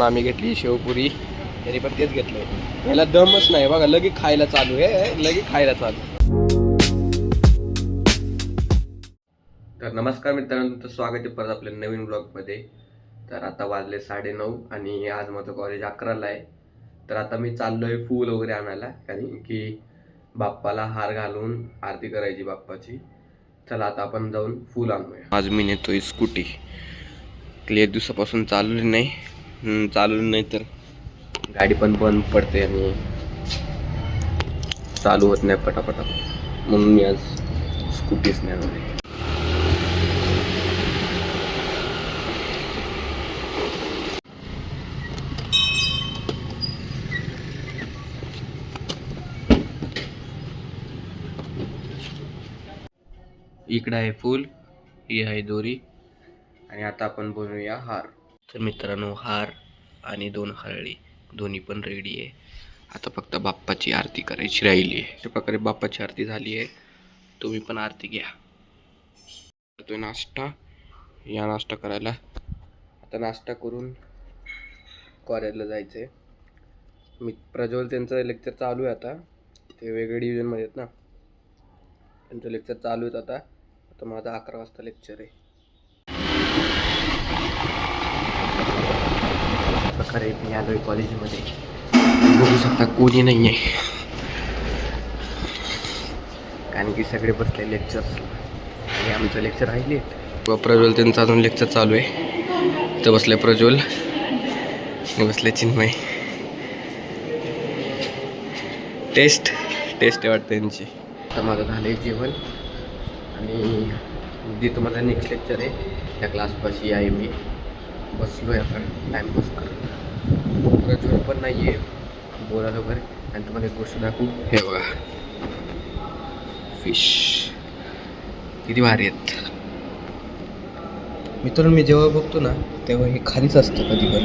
आम्ही घेतली शेवपुरी, तरी पण तेच घेतलं. याला दमच नाही बघा, लगेच खायला चालू आहे, लगेच खायला चालू. तर नमस्कार मित्रांनो, तुमचं स्वागत आहे परत आपल्या नवीन ब्लॉगमध्ये. तर आता वाजले 9:30 आणि आज माझं कॉलेज 11ला आहे. तर आता मी चाललोय फूल वगैरे आणायला, कारण की बाप्पाला हार घालून आरती करायची बाप्पाची. चला आता आपण जाऊन फूल आणूया. आज मी नेतोय स्कूटी. एक दिवसापासून चालवली नाही तर गाडी पण बंद पडते आणि चालू होत नाही पटापटा, म्हणून मी आज स्कूटीच नाही आणली. इकडे आहे फूल, ही आहे दोरी, आणि आता आपण बनवूया हार. तर मित्रांनो, हार आणि 2 हरळी दोन्ही पण रेडी आहे. आता फक्त बाप्पाची आरती करायची राहिली आहे. अशा प्रकारे बाप्पाची आरती झाली आहे. तुम्ही पण आरती घ्या. करतोय नाश्ता, या नाश्ता करायला. आता नाश्ता करून कॉलेजला जायचं आहे. मी प्रज्वल त्यांचं लेक्चर चालू आहे आता. ते वेगळे डिव्हिजनमध्ये आहेत ना, त्यांचं लेक्चर चालू आहेत आता. आता माझा 11 वाजता लेक्चर आहे. प्रकारे मी आलोय कॉलेजमध्ये. बघू शकता कोणी नाही आहे, कारण की सगळे बसले लेक्चर आणि आमचं लेक्चर राहिले. प्रज्वल त्यांचं अजून लेक्चर चालू आहे. इथं बसले प्रज्वल आणि बसले चिन्मय. टेस्ट आहे वाटतं त्यांची. आता माझं झालं आहे जेवण आणि जे तुम्हाला नेक्स्ट लेक्चर आहे त्या क्लासपाशी आहे. मी बसलो आहे आपण टाईमपास करत. प्रज्वल पण नाही आहे बोलायला वगैरे. आणि तुम्हाला एक गोष्ट दाखवू, हे बघा फिश किती भारी आहेत मित्रांनो. मी जेव्हा बघतो ना तेव्हा हे खालीच असतं कधी पण.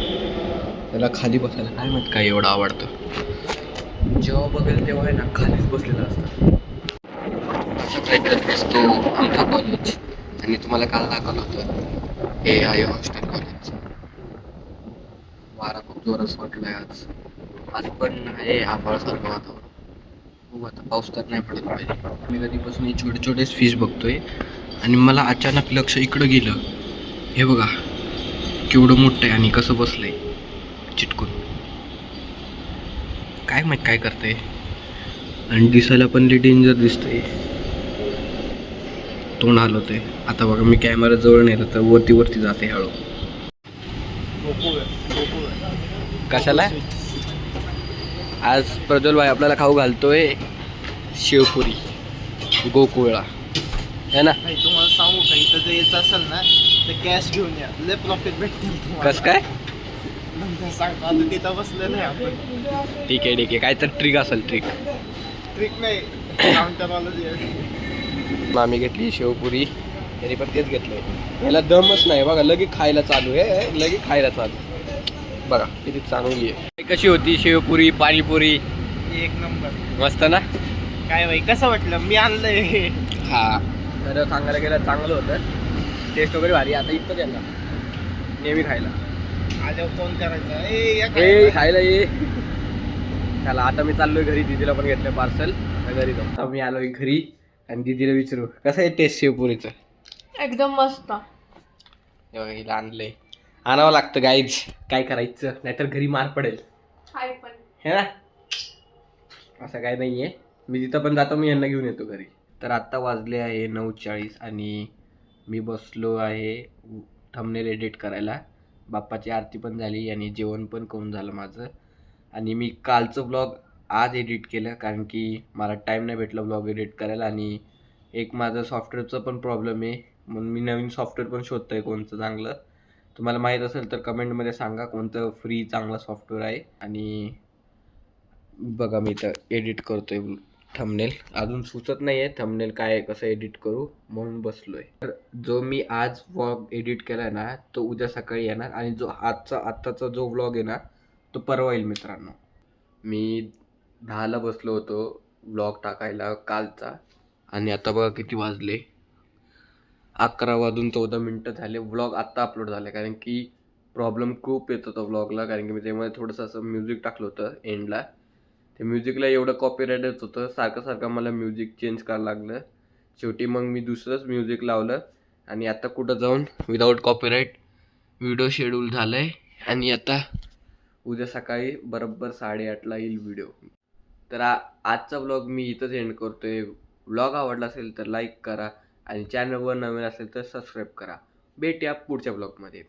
त्याला खाली बसायला काय माहीत काय एवढं आवडतं. जेव्हा बघेल तेव्हा आहे ना खालीच बसलेलं असतं. असं काहीतरी दिसतो आमचा कॉलेज. आणि तुम्हाला काल दाखवलं होतं, हे आहे हॉस्टेल कॉलेज. वारा खूप जोरात सुटलाय आज पण आहे आभाळासारखं वातावरण. खूप आता पाऊस तर नाही पडत पाहिजे. मी कधीपासून हे छोटे छोटेच फिश बघतोय आणि मला अचानक लक्ष इकडं गेलं. हे बघा केवढं मोठं आहे आणि कसं बसलंय चिटकून. काय माहित काय करतंय. आणि दिसायला पण लई डेंजर दिसतंय. तोंड हलवतंय. आता बघा मी कॅमेरा जवळ नेलं तर वरती जाते हळू. कशाला आज प्रज्वल भाई आपल्याला खाऊ घालतोय शेवपुरी गोकुळला, है ना. तुम्हाला सांगू का, इथं जर यायचं असेल ना तर कॅश घेऊन या, लय प्रॉफिट भेटतील. कस काय नंतर सांगतो, आता तिथं बसलेलं आहे आपण. ठीक आहे काय तर ट्रिक असेल. ट्रिक नाही, काउंटरवाला. आम्ही घेतली शेवपुरी, तरी पण तेच घेतलंय. याला दमच नाही बघा, लगेच खायला चालू आहे, लगेच खायला चालू. बघा किती चांगली आहे. कशी होती शेवपुरी पाणीपुरी? एक नंबर, मस्त ना. काय बाई कसं वाटलं? मी आणलंय. हा, तर सांगायला गेलं चांगलं होतं, टेस्ट वगैरे भारी. आता इथं त्यांना नेहमी खायला आल्यावर फोन करायचा, ए खायला ये. चला आता मी चाललोय घरी. दीदीला पण घेतलं पार्सल, घरी जाऊ. आता मी आलोय घरी आणि दीदीला विचारू कसं आहे टेस्ट शेवपुरीचं. एकदम मस्त. हिला आणलंय, आणावं लागतं गाईज, काय करायचं, नाहीतर घरी मार पडेल. हे ना, असं काय नाहीये. मी जिथं पण जातो मी यांना घेऊन येतो घरी. तर आत्ता वाजले आहे 9:40 आणि मी बसलो आहे थंबनेल एडिट करायला. बाप्पाची आरती पण झाली आणि जेवण पण करून झालं माझं. आणि मी कालचं ब्लॉग आज एडिट केलं, कारण की मला टाईम नाही भेटला ब्लॉग एडिट करायला. आणि एक माझं सॉफ्टवेअरचं पण प्रॉब्लेम आहे, म्हणून मी नवीन सॉफ्टवेअर पण शोधतोय कोणतं चांगलं. तुम्हाला माहीत असेल तर कमेंटमध्ये सांगा कोणतं फ्री चांगलं सॉफ्टवेअर आहे. आणि बघा मी तर एडिट करतोय थंबनेल. अजून सुचत नाही आहे थंबनेल काय कसं एडिट करू, म्हणून बसलोय. तर जो मी आज व्लॉग एडिट केला ना तो उद्या सकाळी येणार. आणि जो आत्ताचा जो व्लॉग आहे ना तो परवा येईल मित्रांनो. मी 10ला बसलो होतो व्लॉग टाकायला कालचा, आणि आता बघा किती वाजले, 11 वाजून 14 मिनटं झाले. व्लॉग आत्ता अपलोड झाले, कारण की प्रॉब्लेम खूप येत होता व्लॉगला, कारण की मी त्यामध्ये थोडंसं असं म्युझिक टाकलं होतं एंडला. ते म्युझिकला एवढं कॉपीराईट येत होतं, सारखं मला म्युझिक चेंज करायला लागलं. शेवटी मग मी दुसरंच म्युझिक लावलं आणि आता कुठं जाऊन विदाऊट कॉपीराईट व्हिडिओ शेड्यूल झालं आहे. आणि आता उद्या सकाळी बरोबर 8:30ला येईल व्हिडिओ. तर आजचा व्लॉग मी इथंच एंड करतोय. व्लॉग आवडला असेल तर लाईक करा आणि चॅनलवर नवीन असेल तर सबस्क्राईब करा. भेटूया पुढच्या व्लॉगमध्ये.